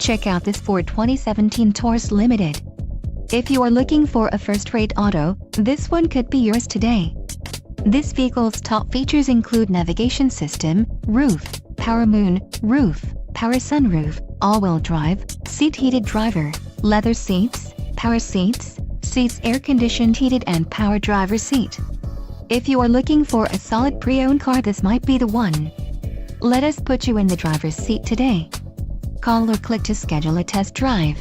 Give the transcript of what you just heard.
Check out this Ford 2017 Taurus Limited. If you are looking for a first-rate auto, this one could be yours today. This vehicle's top features include navigation system, roof, power moon, roof, power sunroof, all-wheel drive, seat-heated driver, leather seats, power seats, seats air-conditioned heated and power driver seat. If you are looking for a solid pre-owned car, this might be the one. Let us put you in the driver's seat today. Call or click to schedule a test drive.